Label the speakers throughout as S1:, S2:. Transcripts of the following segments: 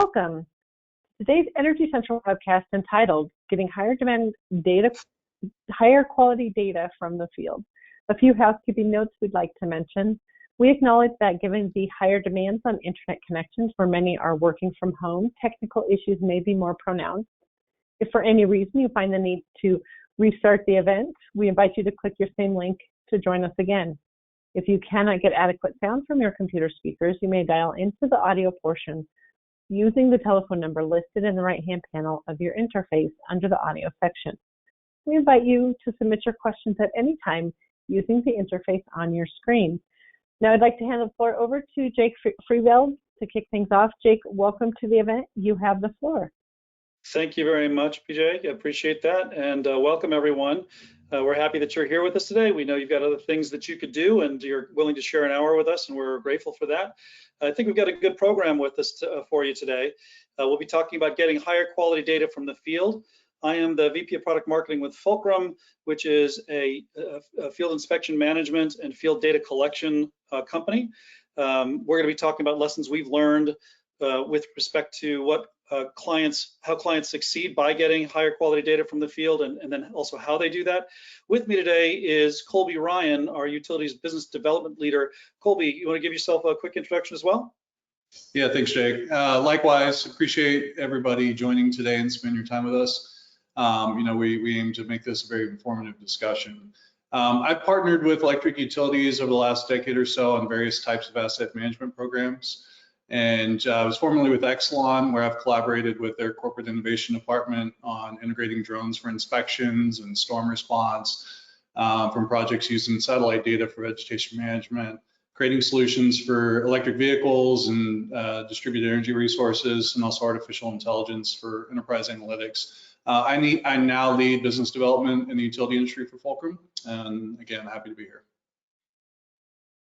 S1: Welcome. Today's Energy Central webcast entitled Getting Higher Quality Data from the Field. A few housekeeping notes we'd like to mention. We acknowledge that given the higher demands on internet connections where many are working from home, technical issues may be more pronounced. If for any reason you find the need to restart the event, we invite you to click your same link to join us again. If you cannot get adequate sound from your computer speakers, you may dial into the audio portion using the telephone number listed in the right-hand panel of your interface under the audio section. We invite you to submit your questions at any time using the interface on your screen. Now I'd like to hand the floor over to Jake Freeveld to kick things off. Jake, welcome to the event. You have the floor.
S2: Thank you very much, PJ. I appreciate that, and welcome everyone. We're happy that you're here with us today. We know you've got other things that you could do, and you're willing to share an hour with us, and we're grateful for that. I think we've got a good program with us for you today. We'll be talking about getting higher quality data from the field. I am the VP of Product Marketing with Fulcrum, which is a field inspection management and field data collection company. We're going to be talking about lessons we've learned with respect to what how clients succeed by getting higher quality data from the field, and then also how they do that. With me today is Colby Ryan, our utilities business development leader. Colby, you want to give yourself a quick introduction as well?
S3: Yeah, thanks, Jake. Likewise, appreciate everybody joining today and spending your time with us. We aim to make this a very informative discussion. I've partnered with electric utilities over the last decade or so on various types of asset management programs. And I was formerly with Exelon, where I've collaborated with their corporate innovation department on integrating drones for inspections and storm response from projects using satellite data for vegetation management, creating solutions for electric vehicles and distributed energy resources, and also artificial intelligence for enterprise analytics. I now lead business development in the utility industry for Fulcrum, and again, happy to be here.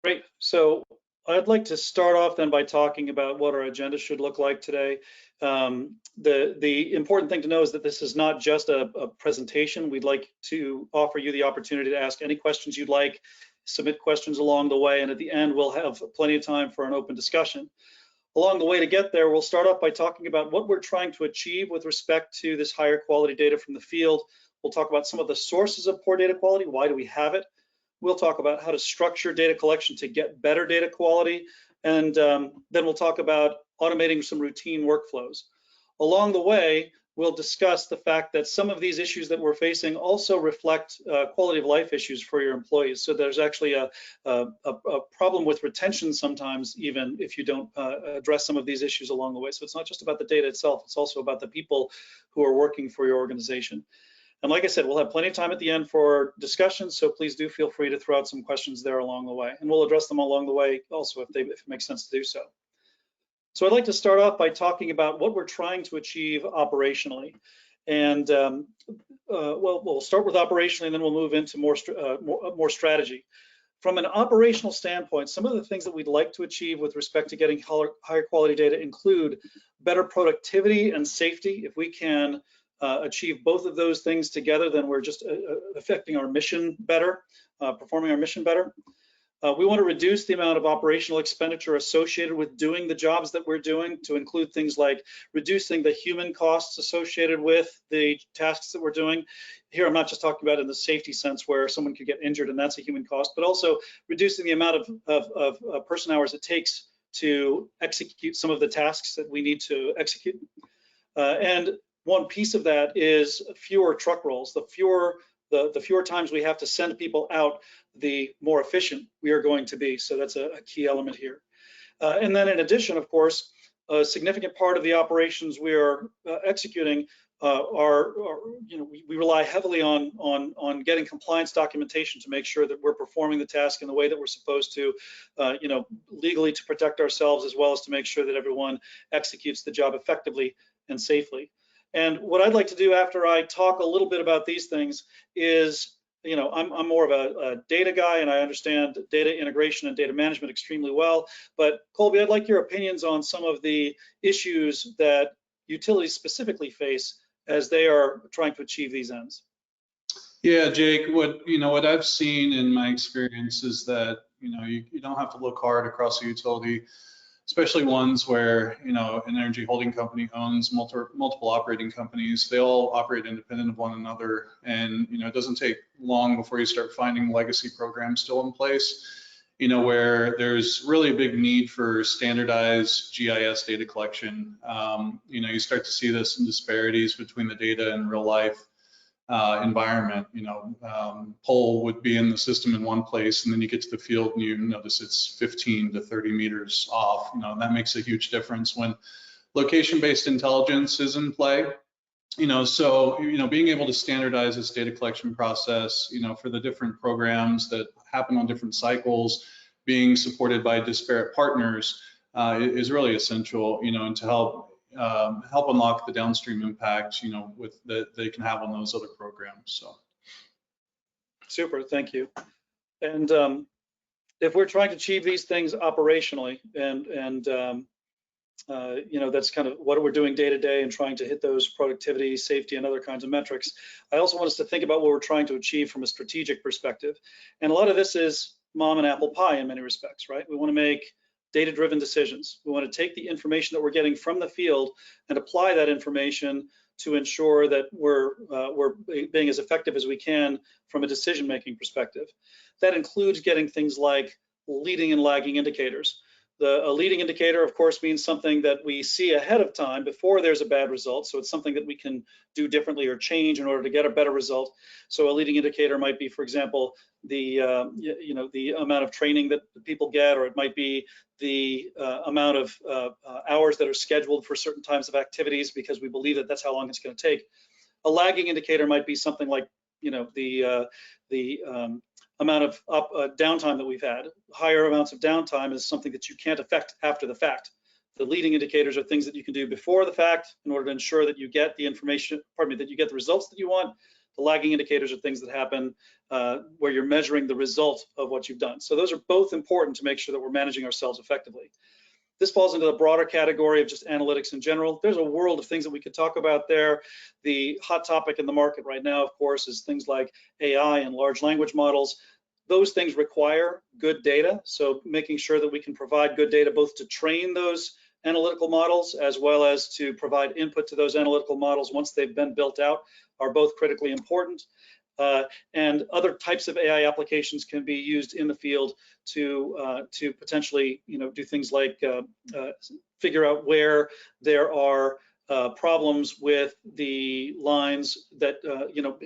S2: Great. So I'd like to start off then by talking about what our agenda should look like today. The important thing to know is that this is not just a presentation. We'd like to offer you the opportunity to ask any questions you'd like, submit questions along the way, and at the end we'll have plenty of time for an open discussion. Along the way to get there, we'll start off by talking about what we're trying to achieve with respect to this higher quality data from the field. We'll talk about some of the sources of poor data quality. Why do we have it? We'll talk about how to structure data collection to get better data quality, and then we'll talk about automating some routine workflows. Along the way, we'll discuss the fact that some of these issues that we're facing also reflect quality of life issues for your employees. So there's actually a problem with retention sometimes, even if you don't address some of these issues along the way. So it's not just about the data itself, it's also about the people who are working for your organization. And like I said, we'll have plenty of time at the end for discussion, so please do feel free to throw out some questions there along the way. And we'll address them along the way also if it makes sense to do so. So I'd like to start off by talking about what we're trying to achieve operationally. And we'll start with operationally, and then we'll move into more strategy. From an operational standpoint, some of the things that we'd like to achieve with respect to getting higher quality data include better productivity and safety. If we can achieve both of those things together, then we're just affecting our mission better, performing our mission better. We want to reduce the amount of operational expenditure associated with doing the jobs that we're doing, to include things like reducing the human costs associated with the tasks that we're doing. Here, I'm not just talking about in the safety sense where someone could get injured and that's a human cost, but also reducing the amount of person hours it takes to execute some of the tasks that we need to execute. And one piece of that is fewer truck rolls. The fewer times we have to send people out, the more efficient we are going to be. So that's a key element here. And then in addition, of course, a significant part of the operations we are executing we rely heavily on getting compliance documentation to make sure that we're performing the task in the way that we're supposed to, legally, to protect ourselves, as well as to make sure that everyone executes the job effectively and safely. And what I'd like to do after I talk a little bit about these things is, I'm more of a data guy, and I understand data integration and data management extremely well. But Colby, I'd like your opinions on some of the issues that utilities specifically face as they are trying to achieve these ends.
S3: Yeah, Jake, what I've seen in my experience is that you don't have to look hard across the utility especially ones where, you know, an energy holding company owns multiple operating companies. They all operate independent of one another. And, you know, it doesn't take long before you start finding legacy programs still in place, you know, where there's really a big need for standardized GIS data collection. You know, you start to see this in disparities between the data and real life environment. You know, pole would be in the system in one place, and then you get to the field and you notice it's 15 to 30 meters off. You know, and that makes a huge difference when location-based intelligence is in play. You know, so, you know, being able to standardize this data collection process, you know, for the different programs that happen on different cycles, being supported by disparate partners is really essential, you know, and to help unlock the downstream impact, you know, with that they can have on those other programs. So.
S2: Super, thank you. And if we're trying to achieve these things operationally, and you know, that's kind of what we're doing day to day and trying to hit those productivity, safety, and other kinds of metrics. I also want us to think about what we're trying to achieve from a strategic perspective. And a lot of this is mom and apple pie in many respects, right? We want to make data-driven decisions. We want to take the information that we're getting from the field and apply that information to ensure that we're being as effective as we can from a decision-making perspective. That includes getting things like leading and lagging indicators. A leading indicator, of course, means something that we see ahead of time before there's a bad result. So it's something that we can do differently or change in order to get a better result. So a leading indicator might be, for example, the you know, the amount of training that people get, or it might be the amount of hours that are scheduled for certain types of activities, because we believe that that's how long it's going to take. A lagging indicator might be something like, you know, the amount of downtime that we've had. Higher amounts of downtime is something that you can't affect after the fact. The leading indicators are things that you can do before the fact in order to ensure that you get the information, pardon me, that you get the results that you want. The lagging indicators are things that happen where you're measuring the result of what you've done. So those are both important to make sure that we're managing ourselves effectively. This falls into the broader category of just analytics in general. There's a world of things that we could talk about there. The hot topic in the market right now, of course, is things like AI and large language models. Those things require good data. So making sure that we can provide good data both to train those analytical models as well as to provide input to those analytical models once they've been built out are both critically important. And other types of AI applications can be used in the field to potentially, you know, do things like figure out where there are problems with the lines that, you know,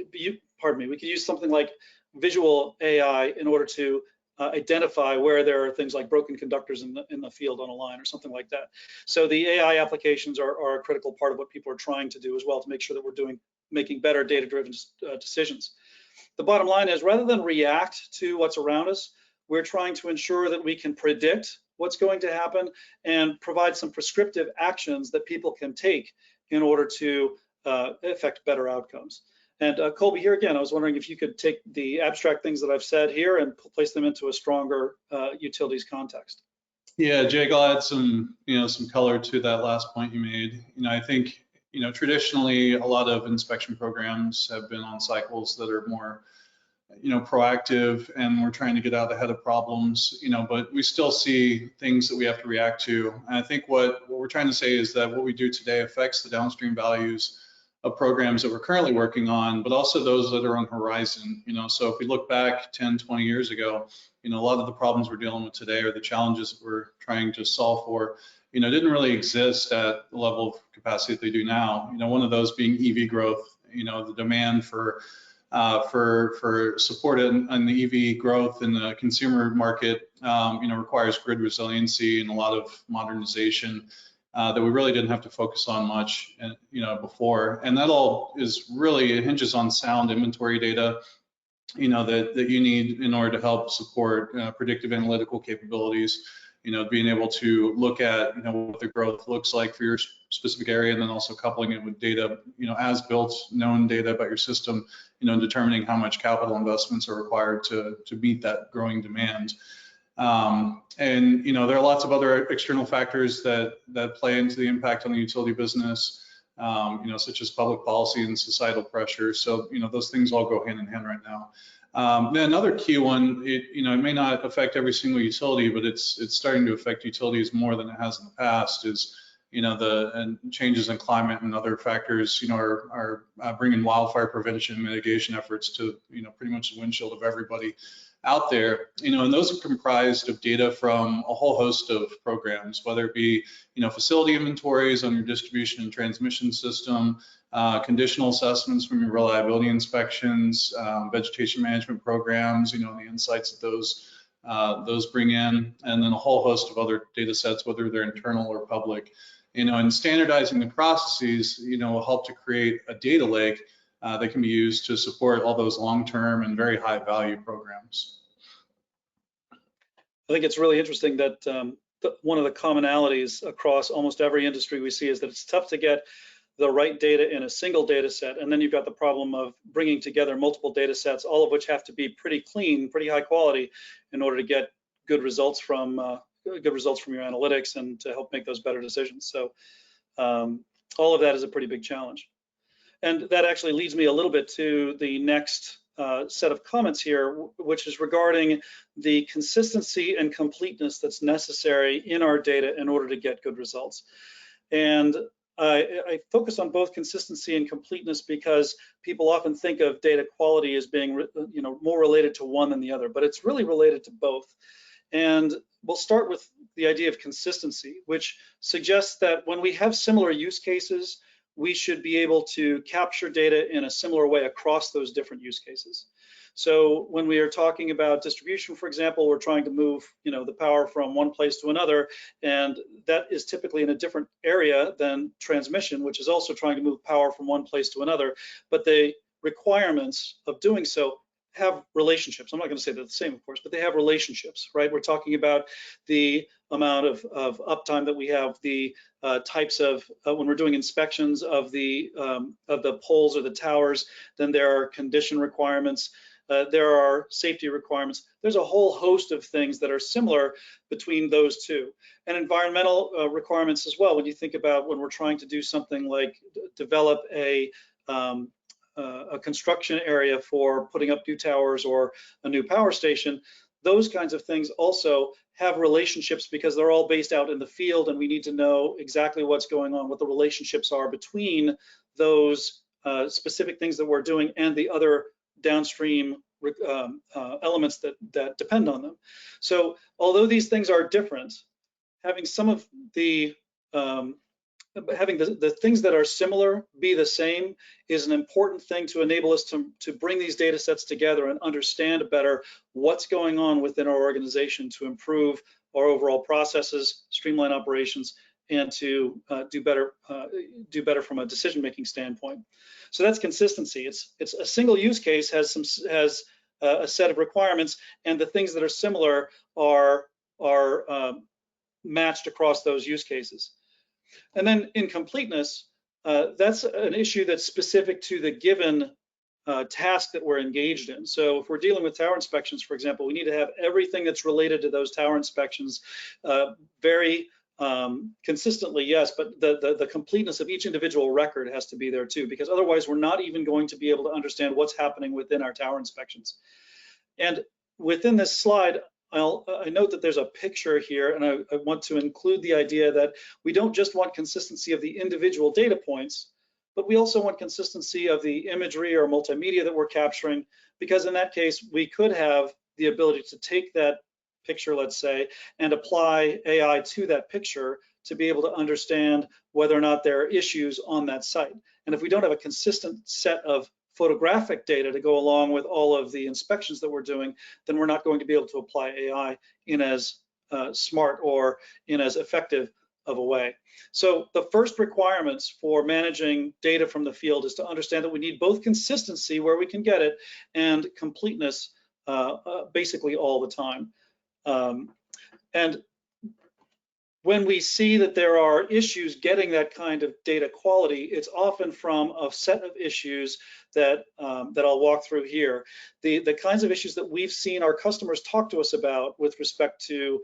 S2: pardon me, we could use something like visual AI in order to identify where there are things like broken conductors in the field on a line or something like that. So the AI applications are a critical part of what people are trying to do as well to make sure that we're making better data-driven decisions. The bottom line is, rather than react to what's around us, we're trying to ensure that we can predict what's going to happen and provide some prescriptive actions that people can take in order to affect better outcomes. And Colby, here again, I was wondering if you could take the abstract things that I've said here and place them into a stronger utilities context.
S3: Yeah, Jake, I'll add some, you know, some color to that last point you made. You know, I think, you know, traditionally a lot of inspection programs have been on cycles that are more, you know, proactive, and we're trying to get out ahead of problems, you know, but we still see things that we have to react to. And I think what we're trying to say is that what we do today affects the downstream values of programs that we're currently working on, but also those that are on horizon. You know, so if we look back 10, 20 years ago, you know, a lot of the problems we're dealing with today or the challenges that we're trying to solve for, you know, didn't really exist at the level of capacity that they do now. You know, one of those being EV growth. You know, the demand for support in the EV growth in the consumer market, you know, requires grid resiliency and a lot of modernization that we really didn't have to focus on much, you know, before. And that all is really, it hinges on sound inventory data, you know, that you need in order to help support predictive analytical capabilities. You know, being able to look at, you know, what the growth looks like for your specific area, and then also coupling it with data, you know, as built, known data about your system, you know, and determining how much capital investments are required to meet that growing demand. And, you know, there are lots of other external factors that play into the impact on the utility business, you know, such as public policy and societal pressure. So, you know, those things all go hand in hand right now. Then another key one, it may not affect every single utility, but it's starting to affect utilities more than it has in the past. Is the changes in climate and other factors, are bringing wildfire prevention and mitigation efforts to pretty much the windshield of everybody out there, and those are comprised of data from a whole host of programs, whether it be, facility inventories on your distribution and transmission system, conditional assessments from your reliability inspections, vegetation management programs, the insights that those bring in, and then a whole host of other data sets, whether they're internal or public, and standardizing the processes, will help to create a data lake that can be used to support all those long-term and very high-value programs.
S2: I think it's really interesting that one of the commonalities across almost every industry we see is that it's tough to get the right data in a single data set, and then you've got the problem of bringing together multiple data sets, all of which have to be pretty clean, pretty high quality, in order to get good results from your analytics and to help make those better decisions. So all of that is a pretty big challenge. And that actually leads me a little bit to the next set of comments here, which is regarding the consistency and completeness that's necessary in our data in order to get good results. And I focus on both consistency and completeness because people often think of data quality as being more related to one than the other, but it's really related to both. And we'll start with the idea of consistency, which suggests that when we have similar use cases, we should be able to capture data in a similar way across those different use cases. So when we are talking about distribution, for example, we're trying to move the power from one place to another, and that is typically in a different area than transmission, which is also trying to move power from one place to another. But the requirements of doing so have relationships. I'm not going to say they're the same, of course, but they have relationships, right? We're talking about the amount of uptime that we have, the types of when we're doing inspections of the poles or the towers, then there are condition requirements, there are safety requirements. There's a whole host of things that are similar between those two, and environmental requirements as well. When you think about when we're trying to do something like develop a construction area for putting up new towers or a new power station, those kinds of things also have relationships because they're all based out in the field, and we need to know exactly what's going on, what the relationships are between those specific things that we're doing and the other downstream elements that depend on them. So although these things are different, having some of the having the things that are similar be the same is an important thing to enable us to bring these data sets together and understand better what's going on within our organization to improve our overall processes, streamline operations, and to do better from a decision-making standpoint. So that's consistency. It's a single use case has a set of requirements, and the things that are similar are matched across those use cases. And then in completeness, that's an issue that's specific to the given task that we're engaged in. So if we're dealing with tower inspections, for example, we need to have everything that's related to those tower inspections very consistently, yes, but the completeness of each individual record has to be there too, because otherwise we're not even going to be able to understand what's happening within our tower inspections. And within this slide, I note that there's a picture here, and I want to include the idea that we don't just want consistency of the individual data points, but we also want consistency of the imagery or multimedia that we're capturing, because in that case, we could have the ability to take that picture, let's say, and apply AI to that picture to be able to understand whether or not there are issues on that site. And if we don't have a consistent set of photographic data to go along with all of the inspections that we're doing, then we're not going to be able to apply AI in as smart or in as effective of a way. So the first requirements for managing data from the field is to understand that we need both consistency where we can get it and completeness basically all the time. And when we see that there are issues getting that kind of data quality, it's often from a set of issues that I'll walk through here. The kinds of issues that we've seen our customers talk to us about with respect to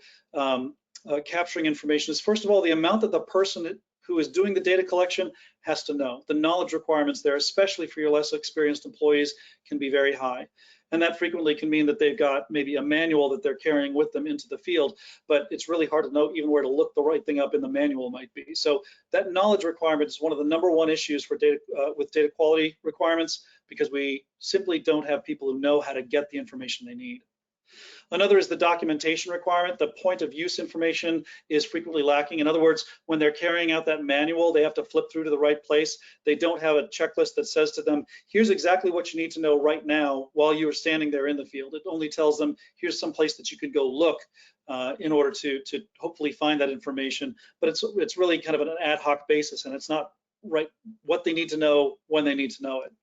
S2: capturing information is, first of all, the amount that the person who is doing the data collection has to know. The knowledge requirements there, especially for your less experienced employees, can be very high. And that frequently can mean that they've got maybe a manual that they're carrying with them into the field, but it's really hard to know even where to look the right thing up in the manual might be. So that knowledge requirement is one of the #1 issues for data with data quality requirements, because we simply don't have people who know how to get the information they need. Another is the documentation requirement. The point of use information is frequently lacking. In other words, when they're carrying out that manual, they have to flip through to the right place. They don't have a checklist that says to them, here's exactly what you need to know right now while you're standing there in the field. It only tells them, here's some place that you could go look in order to hopefully find that information. But it's really kind of an ad hoc basis, and it's not right what they need to know when they need to know it.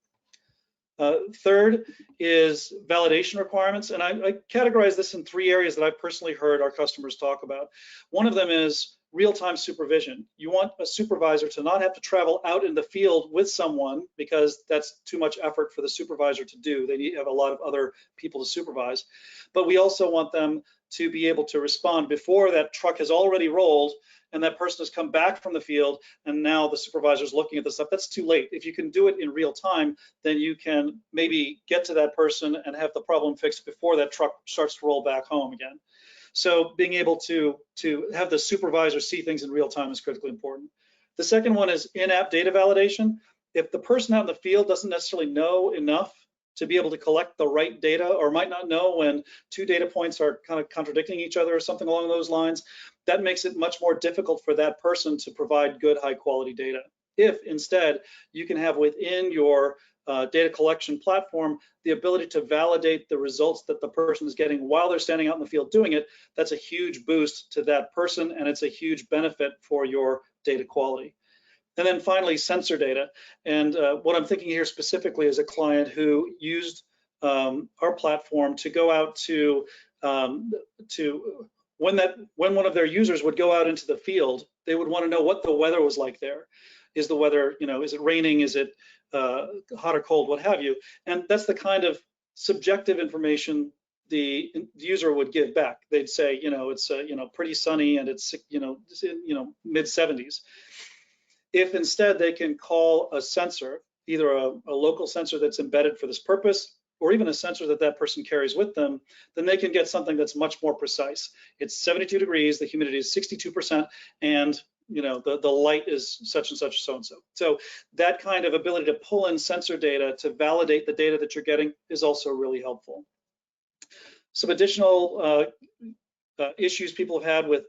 S2: Third is validation requirements, and I categorize this in 3 areas that I've personally heard our customers talk about. One of them is real-time supervision. You want a supervisor to not have to travel out in the field with someone, because that's too much effort for the supervisor to do. They have a lot of other people to supervise. But we also want them to be able to respond before that truck has already rolled and that person has come back from the field, and now the supervisor's looking at the stuff. That's too late. If you can do it in real time, then you can maybe get to that person and have the problem fixed before that truck starts to roll back home again. So being able to have the supervisor see things in real time is critically important. The second one is in-app data validation. If the person out in the field doesn't necessarily know enough to be able to collect the right data, or might not know when 2 data points are kind of contradicting each other or something along those lines, that makes it much more difficult for that person to provide good, high quality data. If instead you can have within your data collection platform the ability to validate the results that the person is getting while they're standing out in the field doing it, that's a huge boost to that person, and it's a huge benefit for your data quality. And then finally, sensor data. And what I'm thinking here specifically is a client who used our platform to go out to when one of their users would go out into the field, they would want to know what the weather was like there. Is the weather, is it raining? Is it hot or cold? What have you? And that's the kind of subjective information the user would give back. They'd say, it's pretty sunny and it's mid 70s. If instead they can call a sensor, either a local sensor that's embedded for this purpose, or even a sensor that that person carries with them, then they can get something that's much more precise. It's 72 degrees, the humidity is 62%, and the light is such and such, so and so. So that kind of ability to pull in sensor data to validate the data that you're getting is also really helpful. Some additional issues people have had with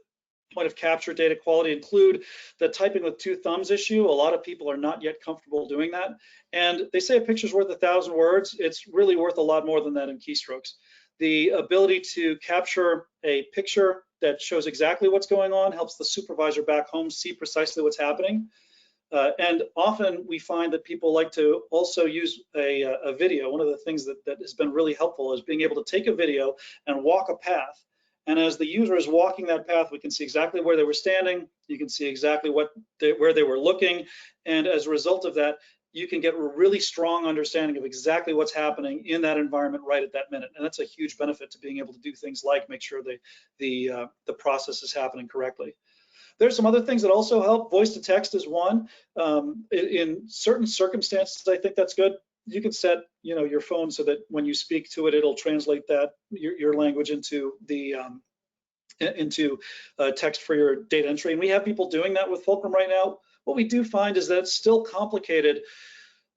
S2: point of capture data quality include the typing with 2 thumbs issue. A lot of people are not yet comfortable doing that. And they say a picture's worth 1,000 words. It's really worth a lot more than that in keystrokes. The ability to capture a picture that shows exactly what's going on helps the supervisor back home see precisely what's happening. And often we find that people like to also use a video. One of the things that has been really helpful is being able to take a video and walk a path. And as the user is walking that path, we can see exactly where they were standing. You can see exactly where they were looking. And as a result of that, you can get a really strong understanding of exactly what's happening in that environment right at that minute. And that's a huge benefit to being able to do things like make sure the process is happening correctly. There's some other things that also help. Voice to text is one. In certain circumstances, I think that's good. You can set, your phone so that when you speak to it, it'll translate that your language into the text for your data entry. And we have people doing that with Fulcrum right now. What we do find is that it's still complicated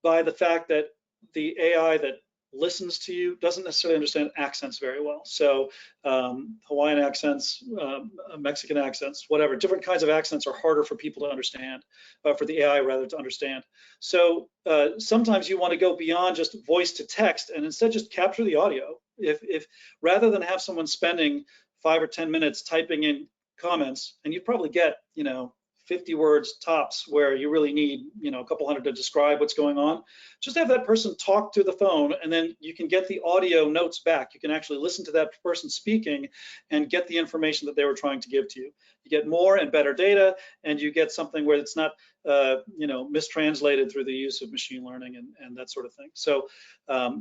S2: by the fact that the AI that listens to you doesn't necessarily understand accents very well. So Hawaiian accents, Mexican accents, whatever, different kinds of accents are harder for people to understand, for the AI rather to understand. So sometimes you want to go beyond just voice to text and instead just capture the audio. If rather than have someone spending 5 or 10 minutes typing in comments, and you probably get, 50 words tops where you really need, a couple hundred to describe what's going on. Just have that person talk to the phone, and then you can get the audio notes back. You can actually listen to that person speaking and get the information that they were trying to give to you. You get more and better data, and you get something where it's not, mistranslated through the use of machine learning and that sort of thing. So,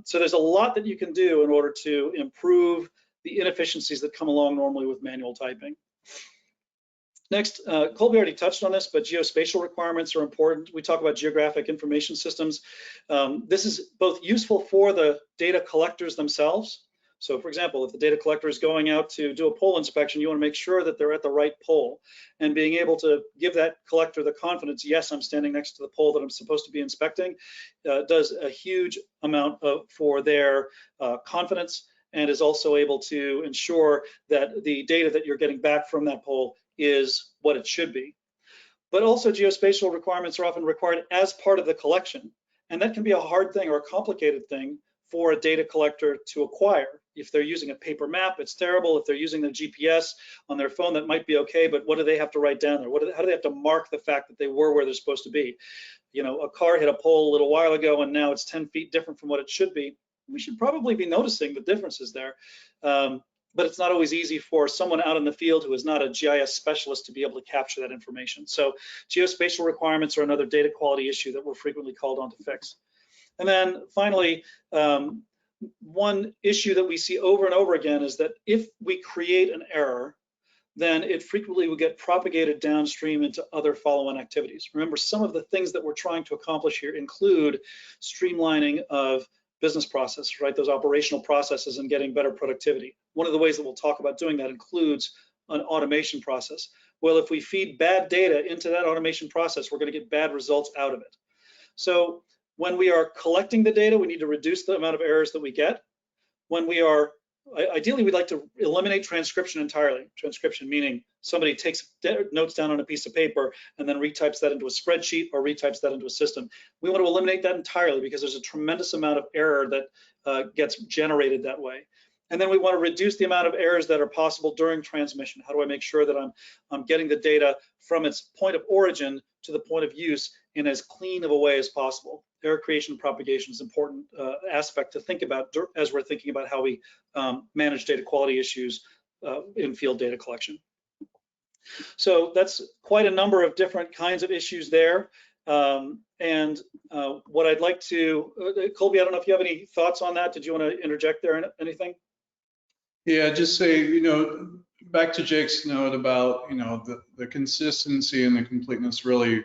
S2: so there's a lot that you can do in order to improve the inefficiencies that come along normally with manual typing. Next, Colby already touched on this, but geospatial requirements are important. We talk about geographic information systems. This is both useful for the data collectors themselves. So for example, if the data collector is going out to do a pole inspection, you want to make sure that they're at the right pole, and being able to give that collector the confidence, yes, I'm standing next to the pole that I'm supposed to be inspecting, does a huge amount for their confidence, and is also able to ensure that the data that you're getting back from that pole is what it should be. But also geospatial requirements are often required as part of the collection. And that can be a hard thing or a complicated thing for a data collector to acquire. If they're using a paper map, it's terrible. If they're using their GPS on their phone, that might be okay, but what do they have to write down there? How do they have to mark the fact that they were where they're supposed to be? You know, a car hit a pole a little while ago and now it's 10 feet different from what it should be. We should probably be noticing the differences there. But it's not always easy for someone out in the field who is not a GIS specialist to be able to capture that information. So geospatial requirements are another data quality issue that we're frequently called on to fix. And then finally, one issue that we see over and over again is that if we create an error, then it frequently will get propagated downstream into other follow-on activities. Remember, some of the things that we're trying to accomplish here include streamlining of business processes, right? Those operational processes and getting better productivity. One of the ways that we'll talk about doing that includes an automation process. Well, if we feed bad data into that automation process, we're going to get bad results out of it. So when we are collecting the data, we need to reduce the amount of errors that we get. When we are, ideally, we'd like to eliminate transcription entirely. Transcription meaning somebody takes notes down on a piece of paper and then retypes that into a spreadsheet or retypes that into a system. We want to eliminate that entirely because there's a tremendous amount of error that gets generated that way. And then we want to reduce the amount of errors that are possible during transmission. How do I make sure that I'm getting the data from its point of origin to the point of use in as clean of a way as possible? Error creation and propagation is an important aspect to think about as we're thinking about how we manage data quality issues in field data collection. So that's quite a number of different kinds of issues there. What I'd like to, Colby, I don't know if you have any thoughts on that. Did you want to interject there anything?
S3: Yeah, just say, you know, back to Jake's note about, you know, the consistency and the completeness really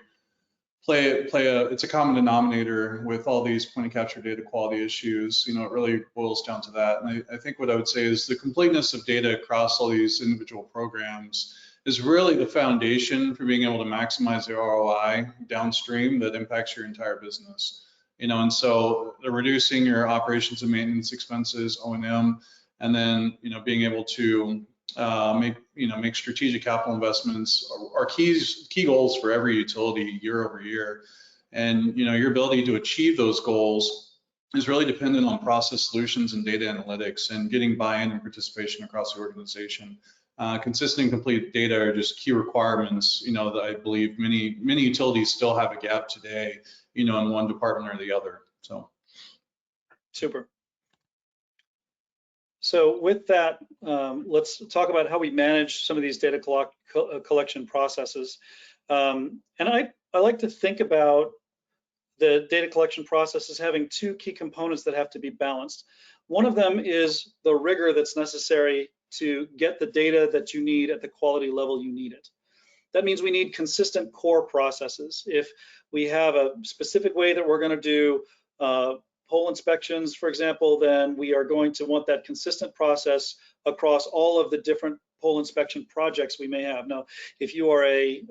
S3: it's a common denominator with all these point of capture data quality issues. You know, it really boils down to that. And I think what I would say is the completeness of data across all these individual programs is really the foundation for being able to maximize the ROI downstream that impacts your entire business. You know, and so reducing your operations and maintenance expenses, O&M, and then, you know, being able to make strategic capital investments are key goals for every utility year over year. And, you know, your ability to achieve those goals is really dependent on process solutions and data analytics and getting buy-in and participation across the organization. Consistent and complete data are just key requirements, you know, that I believe many utilities still have a gap today, you know, in one department or the other. So.
S2: Super. So with that, let's talk about how we manage some of these data collection processes. And I like to think about the data collection process as having two key components that have to be balanced. One of them is the rigor that's necessary to get the data that you need at the quality level you need it. That means we need consistent core processes. If we have a specific way that we're going to do pole inspections, for example, then we are going to want that consistent process across all of the different pole inspection projects we may have. Now, if you are a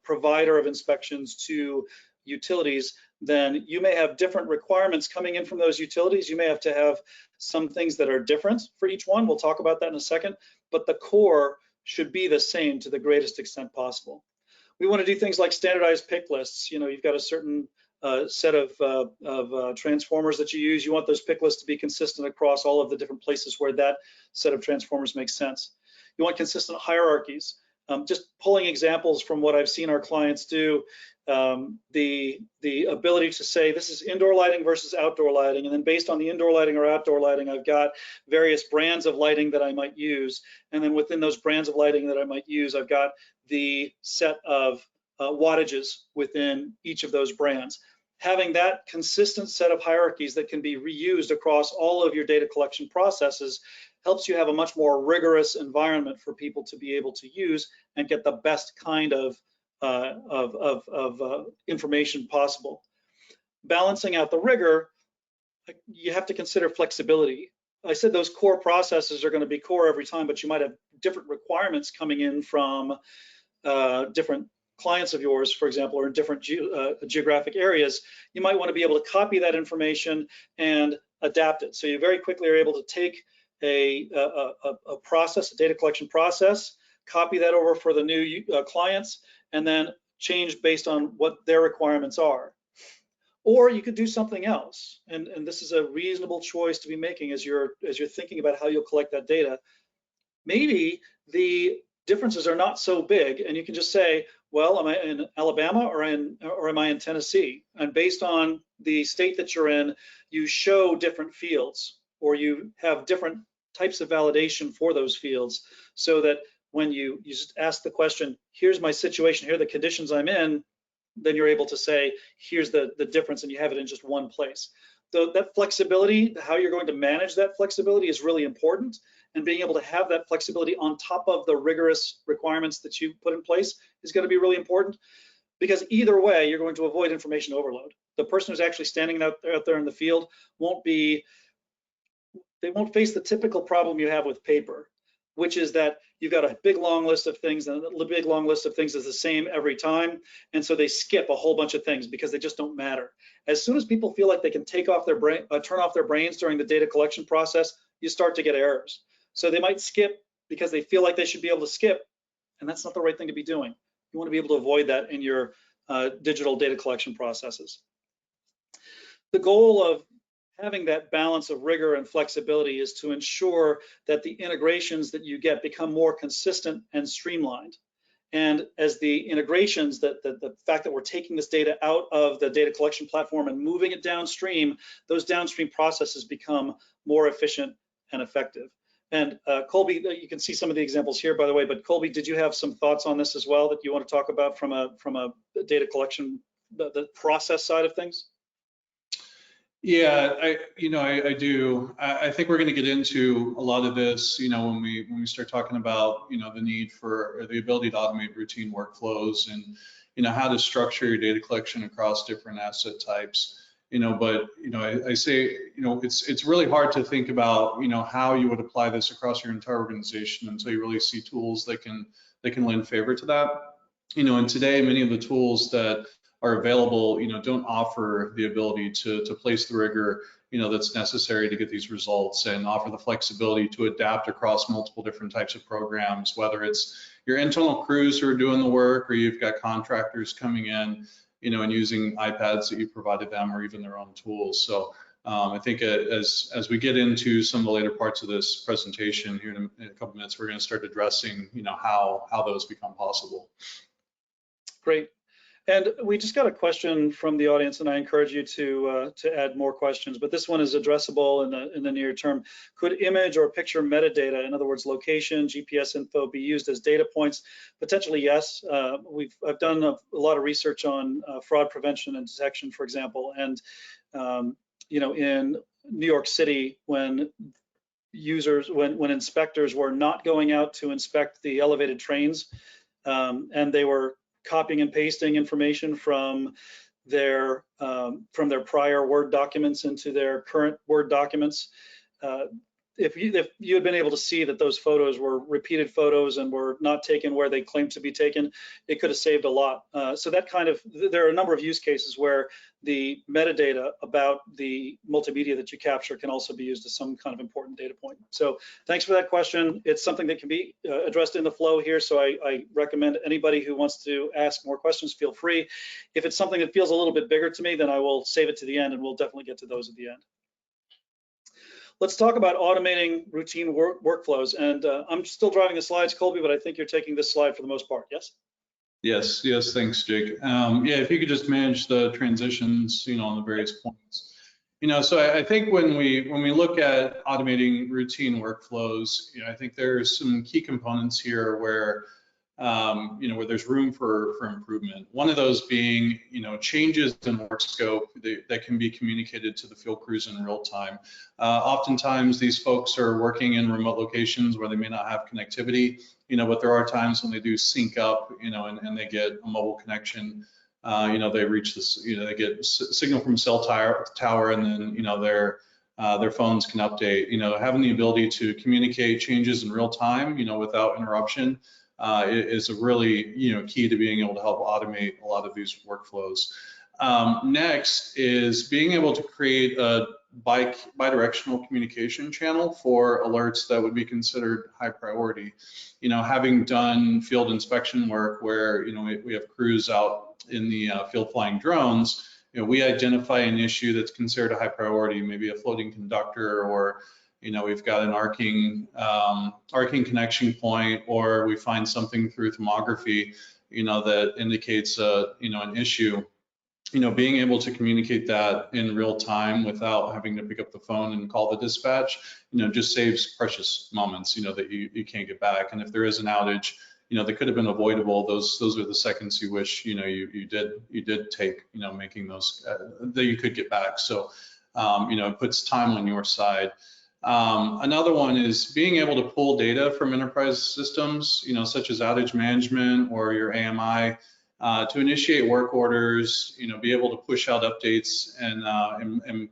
S2: provider of inspections to utilities, then you may have different requirements coming in from those utilities. You may have to have some things that are different for each one. We'll talk about that in a second, but the core should be the same to the greatest extent possible. We want to do things like standardized pick lists. You know, you've got a certain set of transformers that you use. You want those pick lists to be consistent across all of the different places where that set of transformers makes sense. You want consistent hierarchies. Just pulling examples from what I've seen our clients do, the ability to say this is indoor lighting versus outdoor lighting, and then based on the indoor lighting or outdoor lighting, I've got various brands of lighting that I might use, and then within those brands of lighting that I might use, I've got the set of wattages within each of those brands. Having that consistent set of hierarchies that can be reused across all of your data collection processes helps you have a much more rigorous environment for people to be able to use and get the best kind of information possible. Balancing out the rigor, you have to consider flexibility. I said those core processes are going to be core every time, but you might have different requirements coming in from different clients of yours, for example, or in different geographic areas. You might want to be able to copy that information and adapt it. So you very quickly are able to take a process, a data collection process, copy that over for the new clients, and then change based on what their requirements are. Or you could do something else, and this is a reasonable choice to be making as you're thinking about how you'll collect that data. Maybe the differences are not so big, and you can just say, well, am I in Alabama or am I in Tennessee? And based on the state that you're in, you show different fields, or you have different types of validation for those fields, so that when you just ask the question, here's my situation, here are the conditions I'm in, then you're able to say, here's the difference, and you have it in just one place. So that flexibility, how you're going to manage that flexibility is really important, and being able to have that flexibility on top of the rigorous requirements that you put in place is going to be really important, because either way, you're going to avoid information overload. The person who's actually standing out there in the field won't face the typical problem you have with paper, which is that you've got a big long list of things, and the big long list of things is the same every time, and so they skip a whole bunch of things because they just don't matter. As soon as people feel like they can take off their brain, turn off their brains during the data collection process, you start to get errors. So they might skip because they feel like they should be able to skip, and that's not the right thing to be doing. You want to be able to avoid that in your digital data collection processes. The goal of having that balance of rigor and flexibility is to ensure that the integrations that you get become more consistent and streamlined. And as the integrations, the fact that we're taking this data out of the data collection platform and moving it downstream, those downstream processes become more efficient and effective. And Colby, you can see some of the examples here, by the way, but Colby, did you have some thoughts on this as well that you want to talk about from a data collection, the process side of things?
S3: Yeah, I do. I think we're going to get into a lot of this, when we start talking about, the need for, or the ability to automate routine workflows, and, how to structure your data collection across different asset types. But I say, it's really hard to think about, how you would apply this across your entire organization until you really see tools that can lend favor to that. And today, many of the tools that are available, don't offer the ability to place the rigor, that's necessary to get these results, and offer the flexibility to adapt across multiple different types of programs, whether it's your internal crews who are doing the work, or you've got contractors coming in, and using iPads that you provided them, or even their own tools. So I think as we get into some of the later parts of this presentation here in a couple minutes, we're going to start addressing, how those become possible.
S2: Great. And we just got a question from the audience, and I encourage you to add more questions, but this one is addressable in the near term. Could image or picture metadata, in other words, location, GPS info, be used as data points? Potentially, yes. I've done a lot of research on fraud prevention and detection, for example, and in New York City, when inspectors were not going out to inspect the elevated trains, and they were copying and pasting information from their prior Word documents into their current Word documents. If you had been able to see that those photos were repeated photos and were not taken where they claimed to be taken, it could have saved a lot. So there are a number of use cases where the metadata about the multimedia that you capture can also be used as some kind of important data point. So thanks for that question. It's something that can be addressed in the flow here. So I recommend anybody who wants to ask more questions, feel free. If it's something that feels a little bit bigger to me, then I will save it to the end, and we'll definitely get to those at the end. Let's talk about automating routine workflows. And I'm still driving the slides, Colby, but I think you're taking this slide for the most part, yes?
S3: Yes, thanks, Jake. Yeah, if you could just manage the transitions, on the various points. So I think when we look at automating routine workflows, I think there's some key components here where, where there's room for improvement. One of those being, changes in work scope that can be communicated to the field crews in real time. Oftentimes these folks are working in remote locations where they may not have connectivity, but there are times when they do sync up, and they get a mobile connection. They reach this, they get signal from cell tower, and then, their phones can update. Having the ability to communicate changes in real time, without interruption, is a really, key to being able to help automate a lot of these workflows. Next is being able to create a bidirectional communication channel for alerts that would be considered high priority. Having done field inspection work where, we have crews out in the field flying drones, we identify an issue that's considered a high priority, maybe a floating conductor, or we've got an arcing connection point, or we find something through thermography, that indicates an issue. Being able to communicate that in real time without having to pick up the phone and call the dispatch, just saves precious moments, that you can't get back. And if there is an outage, that could have been avoidable. Those are the seconds you wish, you did take, making those that you could get back. So, it puts time on your side. Another one is being able to pull data from enterprise systems, such as outage management or your AMI, to initiate work orders, be able to push out updates and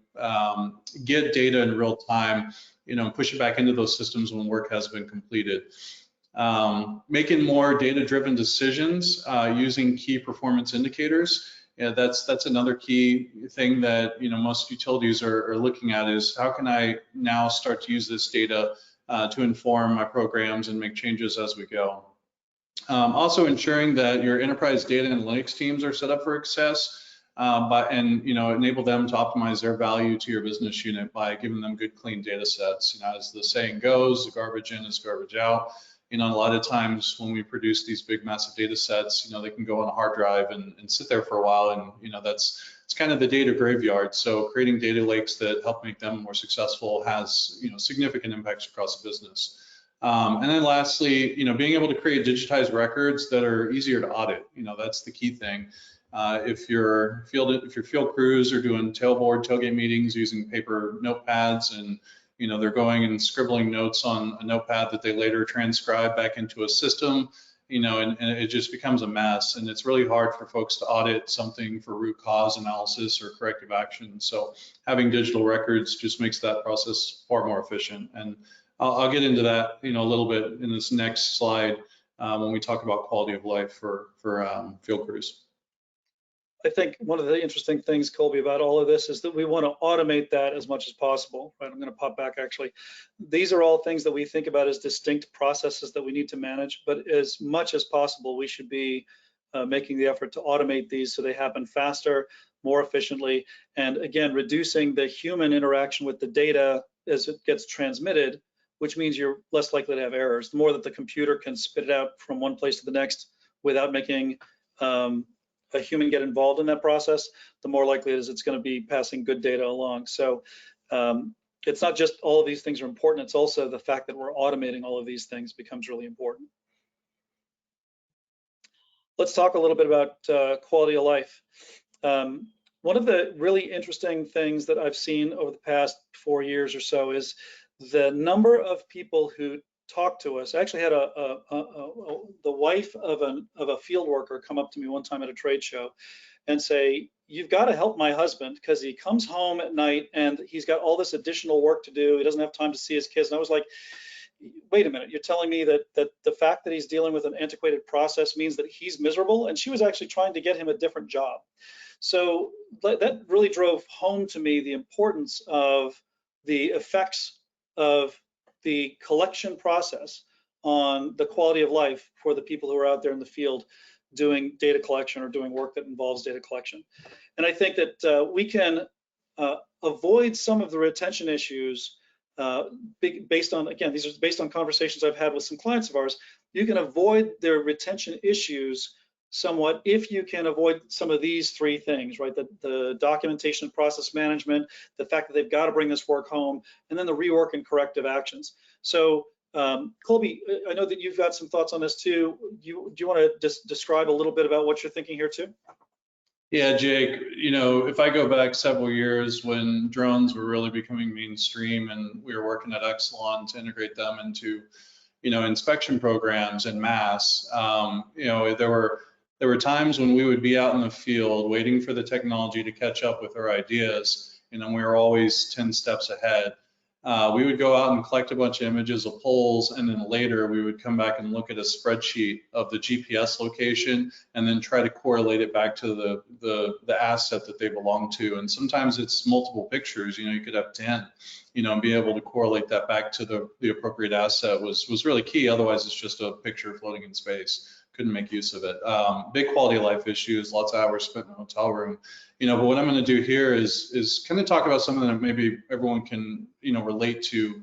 S3: get data in real time, push it back into those systems when work has been completed. Making more data-driven decisions using key performance indicators. That's another key thing that most utilities are looking at, is how can I now start to use this data to inform my programs and make changes as we go. Also ensuring that your enterprise data analytics teams are set up for success, and enable them to optimize their value to your business unit by giving them good, clean data sets. As the saying goes, garbage in is garbage out. A lot of times when we produce these big, massive data sets, they can go on a hard drive and sit there for a while, and it's kind of the data graveyard. So creating data lakes that help make them more successful has significant impacts across the business. And then lastly, being able to create digitized records that are easier to audit. That's the key thing. If your field crews are doing tailgate meetings using paper notepads, and they're going and scribbling notes on a notepad that they later transcribe back into a system, and it just becomes a mess. And it's really hard for folks to audit something for root cause analysis or corrective action. So having digital records just makes that process far more efficient. And I'll get into that, a little bit in this next slide when we talk about quality of life for field crews.
S2: I think one of the interesting things, Colby, about all of this is that we want to automate that as much as possible. Right, I'm going to pop back actually. These are all things that we think about as distinct processes that we need to manage, but as much as possible, we should be making the effort to automate these so they happen faster, more efficiently, and again, reducing the human interaction with the data as it gets transmitted, which means you're less likely to have errors. The more that the computer can spit it out from one place to the next without making a human get involved in that process, the more likely it is it's going to be passing good data along. So it's not just all of these things are important, it's also the fact that we're automating all of these things becomes really important. Let's talk a little bit about quality of life. One of the really interesting things that I've seen over the past 4 years or so is the number of people who talk to us. I actually had the wife of a field worker come up to me one time at a trade show and say, "You've got to help my husband because he comes home at night and he's got all this additional work to do. He doesn't have time to see his kids." And I was like, wait a minute, you're telling me that the fact that he's dealing with an antiquated process means that he's miserable? And she was actually trying to get him a different job. So that really drove home to me the importance of the effects of the collection process on the quality of life for the people who are out there in the field doing data collection or doing work that involves data collection. And I think that we can avoid some of the retention issues based on, again, these are based on conversations I've had with some clients of ours. You can avoid their retention issues somewhat if you can avoid some of these three things, right? The documentation and process management, the fact that they've got to bring this work home, and then the rework and corrective actions. So Colby, I know that you've got some thoughts on this too. Do you want to just describe a little bit about what you're thinking here too?
S3: Yeah, Jake, if I go back several years when drones were really becoming mainstream and we were working at Exelon to integrate them into, inspection programs en masse, there were times when we would be out in the field waiting for the technology to catch up with our ideas, and we were always 10 steps ahead. We would go out and collect a bunch of images of poles, and then later we would come back and look at a spreadsheet of the GPS location and then try to correlate it back to the asset that they belong to. And sometimes it's multiple pictures, you could have 10, and be able to correlate that back to the appropriate asset was really key. Otherwise, it's just a picture floating in space. Couldn't make use of it. Big quality of life issues, lots of hours spent in a hotel room. But what I'm going to do here is kind of talk about something that maybe everyone can, relate to,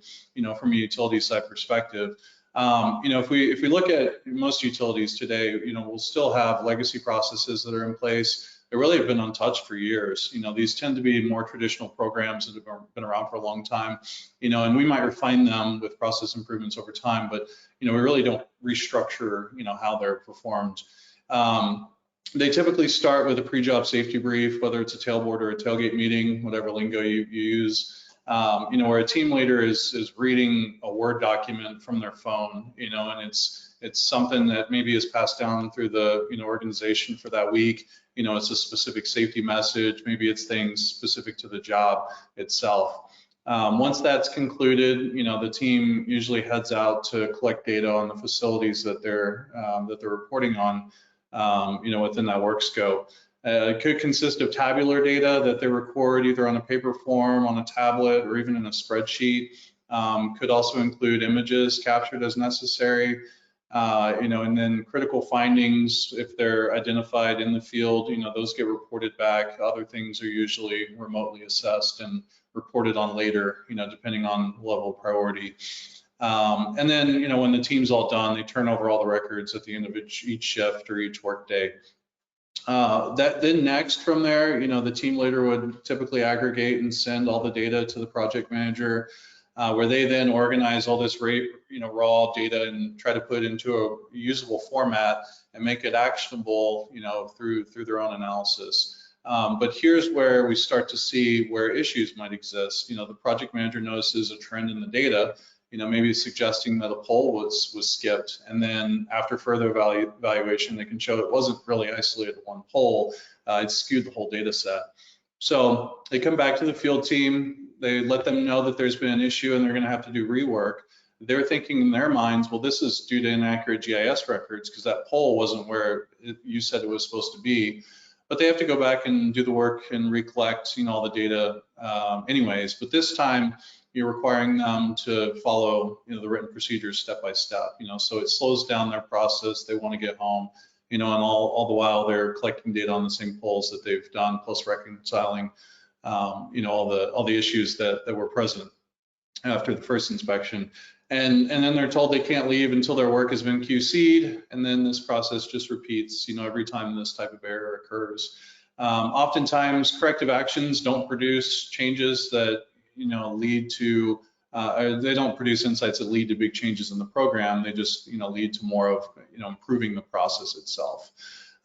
S3: from a utility side perspective. If we look at most utilities today, we'll still have legacy processes that are in place. They really have been untouched for years. These tend to be more traditional programs that have been around for a long time, and we might refine them with process improvements over time, but, we really don't restructure, how they're performed. They typically start with a pre-job safety brief, whether it's a tailboard or a tailgate meeting, whatever lingo you use, where a team leader is reading a Word document from their phone, and it's something that maybe is passed down through the organization for that week. It's a specific safety message. Maybe it's things specific to the job itself. Once that's concluded, the team usually heads out to collect data on the facilities that they're reporting on, within that work scope. It could consist of tabular data that they record either on a paper form, on a tablet, or even in a spreadsheet. Could also include images captured as necessary, and then critical findings, if they're identified in the field, those get reported back. Other things are usually remotely assessed and reported on later, depending on level of priority. And then, when the team's all done, they turn over all the records at the end of each shift or each workday. Then next from there, the team leader would typically aggregate and send all the data to the project manager, where they then organize all this raw data and try to put it into a usable format and make it actionable, through their own analysis. But here's where we start to see where issues might exist. The project manager notices a trend in the data, maybe suggesting that a pole was skipped. And then after further evaluation, they can show it wasn't really isolated to one pole. It skewed the whole data set. So they come back to the field team. They let them know that there's been an issue and they're going to have to do rework. They're thinking in their minds, well, this is due to inaccurate GIS records because that pole wasn't where you said it was supposed to be. But they have to go back and do the work and recollect, all the data anyways. But this time, you're requiring them to follow, the written procedures step by step. So it slows down their process. They want to get home, and all the while they're collecting data on the same polls that they've done, plus reconciling, all the issues that were present after the first inspection. And then they're told they can't leave until their work has been QC'd, and then this process just repeats, every time this type of error occurs. Oftentimes, corrective actions don't produce changes that lead to, they don't produce insights that lead to big changes in the program. They just lead to more of improving the process itself.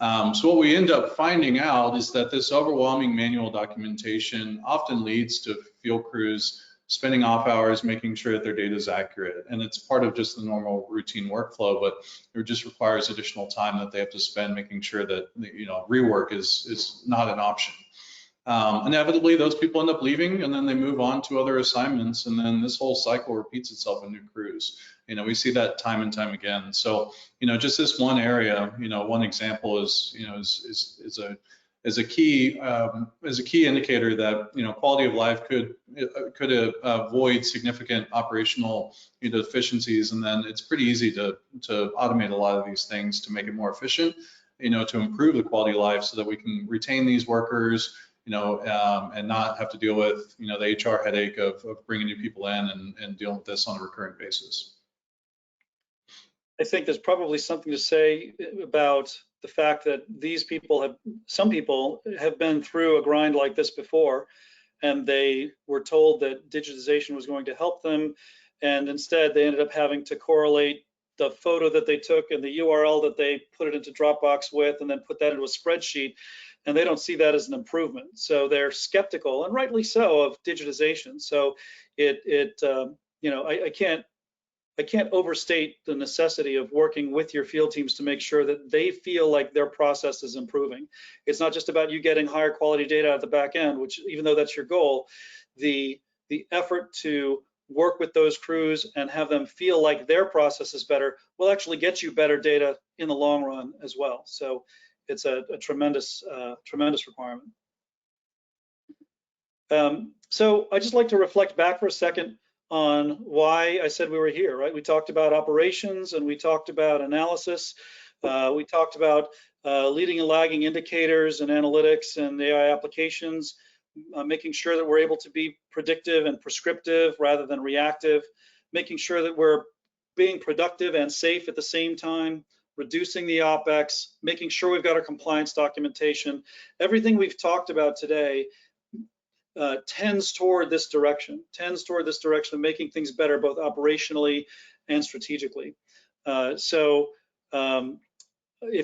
S3: So what we end up finding out is that this overwhelming manual documentation often leads to field crews spending off hours making sure that their data is accurate. And it's part of just the normal routine workflow, but it just requires additional time that they have to spend making sure that rework is not an option. Inevitably, those people end up leaving, and then they move on to other assignments, and then this whole cycle repeats itself in new crews. We see that time and time again. So, just this one area, one example is a key indicator that quality of life could avoid significant operational deficiencies, and then it's pretty easy to automate a lot of these things to make it more efficient, to improve the quality of life so that we can retain these workers, and not have to deal with, the HR headache of bringing new people in and dealing with this on a recurrent basis.
S2: I think there's probably something to say about the fact that some people have been through a grind like this before, and they were told that digitization was going to help them, and instead they ended up having to correlate the photo that they took and the URL that they put it into Dropbox with, and then put that into a spreadsheet, and they don't see that as an improvement. So they're skeptical, and rightly so, of digitization. So you know, I can't overstate the necessity of working with your field teams to make sure that they feel like their process is improving. It's not just about you getting higher quality data at the back end, which, even though that's your goal, the effort to work with those crews and have them feel like their process is better will actually get you better data in the long run as well. So it's a tremendous requirement. So I just like to reflect back for a second on why I said we were here, right? We talked about operations, and we talked about analysis. We talked about leading and lagging indicators and analytics and AI applications, making sure that we're able to be predictive and prescriptive rather than reactive, making sure that we're being productive and safe at the same time, reducing the OpEx, making sure we've got our compliance documentation. Everything we've talked about today tends toward this direction of making things better, both operationally and strategically. If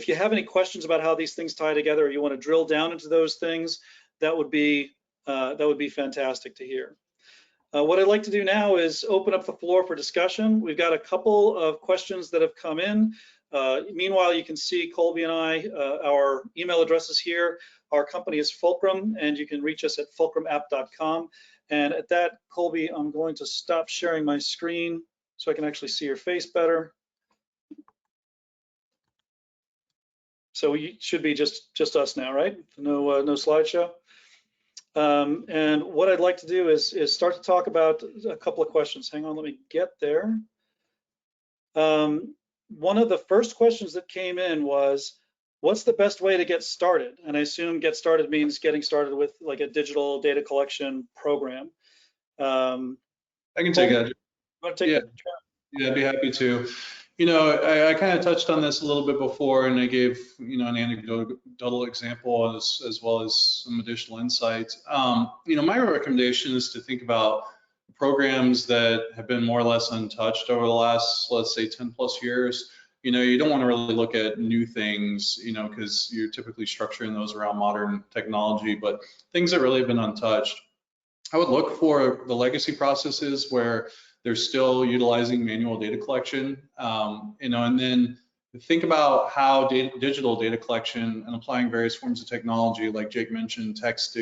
S2: you have any questions about how these things tie together, or you want to drill down into those things, that would be fantastic to hear. What I'd like to do now is open up the floor for discussion. We've got a couple of questions that have come in. Meanwhile, you can see Colby and I, our email addresses here. Our company is Fulcrum, and you can reach us at fulcrumapp.com. And at that, Colby, I'm going to stop sharing my screen so I can actually see your face better. So we should be just us now, right? No slideshow. And what I'd like to do is start to talk about a couple of questions. Hang on, let me get there. One of the first questions that came in was, what's the best way to get started? And I assume get started means getting started with like a digital data collection program.
S3: I can take that.
S2: You want to take that?
S3: Yeah, I'd be happy to. You know, I kind of touched on this a little bit before, and I gave, you know, an anecdotal example as well as some additional insights. You know, my recommendation is to think about programs that have been more or less untouched over the last, let's say, 10 plus years. You know, you don't want to really look at new things, you know, because you're typically structuring those around modern technology, but things that really have been untouched. I would look for the legacy processes where they're still utilizing manual data collection, you know, and then think about how digital data collection and applying various forms of technology, like Jake mentioned, text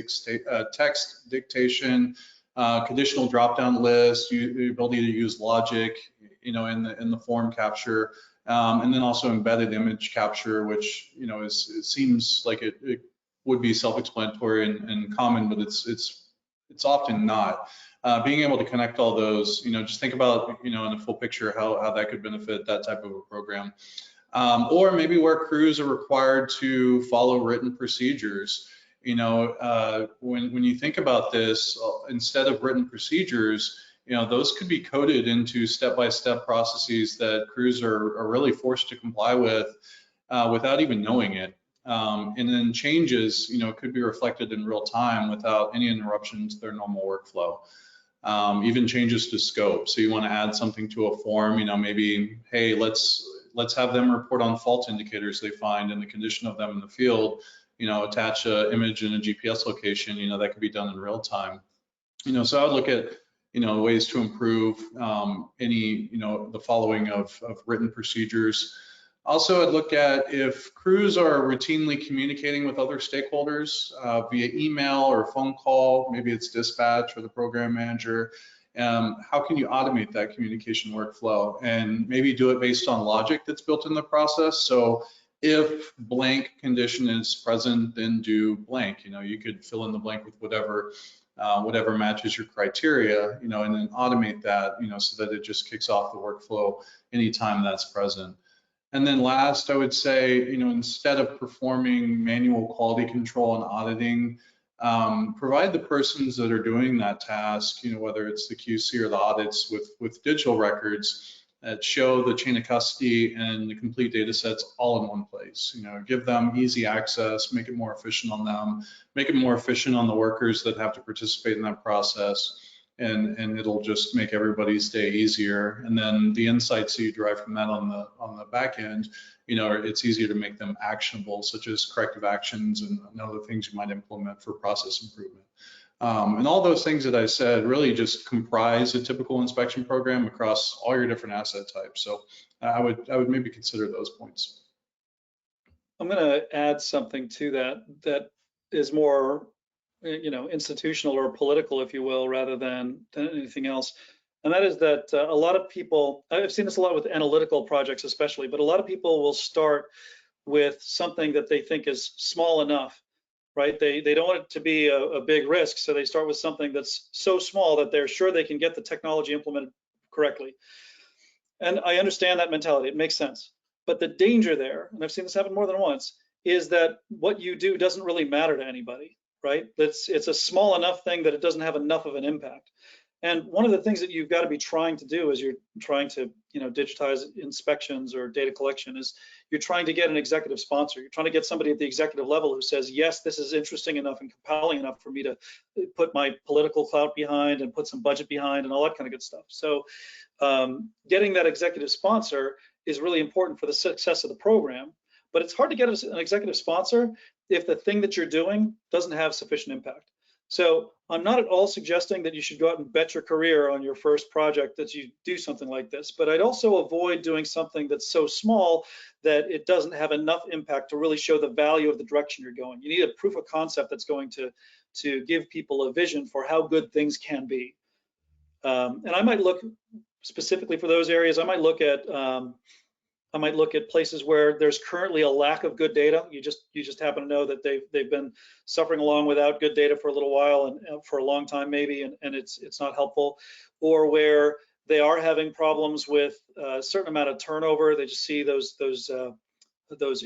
S3: dictation, conditional drop-down list, the ability to use logic, you know, in the form capture, and then also embedded image capture, which, you know, it seems like it would be self-explanatory and common, but it's often not. Being able to connect all those, you know, just think about, you know, in a full picture how that could benefit that type of a program. Or maybe where crews are required to follow written procedures. You know, when you think about this, instead of written procedures, you know, those could be coded into step-by-step processes that crews are really forced to comply with without even knowing it. And then changes, you know, could be reflected in real time without any interruption to their normal workflow. Even changes to scope. So you want to add something to a form, you know, maybe, hey, let's have them report on fault indicators they find and the condition of them in the field, you know, attach an image and a GPS location, you know, that could be done in real time. You know, so I would look at, you know, ways to improve any, you know, the following of written procedures. Also, I'd look at if crews are routinely communicating with other stakeholders via email or phone call, maybe it's dispatch or the program manager, how can you automate that communication workflow and maybe do it based on logic that's built in the process? So if blank condition is present, then do blank. You know, you could fill in the blank with whatever matches your criteria, you know, and then automate that, you know, so that it just kicks off the workflow anytime that's present. And then last, I would say, you know, instead of performing manual quality control and auditing, provide the persons that are doing that task, you know, whether it's the QC or the audits with digital records that show the chain of custody and the complete data sets all in one place. You know, give them easy access, make it more efficient on them, make it more efficient on the workers that have to participate in that process. and it'll just make everybody's day easier. And then the insights that you derive from that on the back end, it's easier to make them actionable, such as corrective actions and other things you might implement for process improvement. And all those things that I said really just comprise a typical inspection program across all your different asset types. So I would maybe consider those points.
S2: I'm going to add something to that is more, institutional or political, if you will, rather than anything else. And that is that a lot of people, I've seen this a lot with analytical projects especially, but a lot of people will start with something that they think is small enough, right? They don't want it to be a big risk, so they start with something that's so small that they're sure they can get the technology implemented correctly. And I understand that mentality, it makes sense. But the danger there, and I've seen this happen more than once, is that what you do doesn't really matter to anybody, right? It's a small enough thing that it doesn't have enough of an impact. And one of the things that you've got to be trying to do as you're trying to, digitize inspections or data collection is you're trying to get an executive sponsor. You're trying to get somebody at the executive level who says, yes, this is interesting enough and compelling enough for me to put my political clout behind and put some budget behind and all that kind of good stuff. So getting that executive sponsor is really important for the success of the program, but it's hard to get an executive sponsor if the thing that you're doing doesn't have sufficient impact. So I'm not at all suggesting that you should go out and bet your career on your first project that you do something like this, but I'd also avoid doing something that's so small that it doesn't have enough impact to really show the value of the direction you're going. You need a proof of concept that's going to give people a vision for how good things can be. And I might look specifically for those areas. I might look at places where there's currently a lack of good data. You just happen to know that they've been suffering along without good data for a little while and for a long time maybe, and it's not helpful, or where they are having problems with a certain amount of turnover. They just see those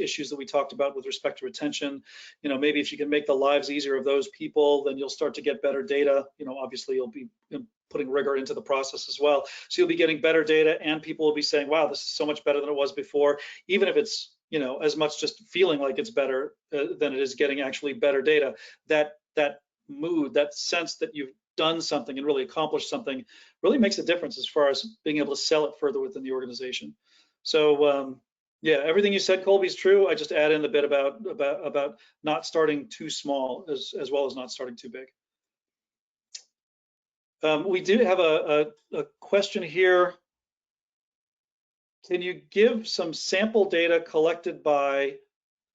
S2: issues that we talked about with respect to retention. Maybe if you can make the lives easier of those people, then you'll start to get better data. Obviously you'll be putting rigor into the process as well. So you'll be getting better data and people will be saying, wow, this is so much better than it was before, even if it's, as much just feeling like it's better than it is getting actually better data. That mood, that sense that you've done something and really accomplished something really makes a difference as far as being able to sell it further within the organization. So yeah, everything you said, Colby, is true. I just add in the bit about not starting too small as well as not starting too big. We do have a question here. Can you give some sample data collected by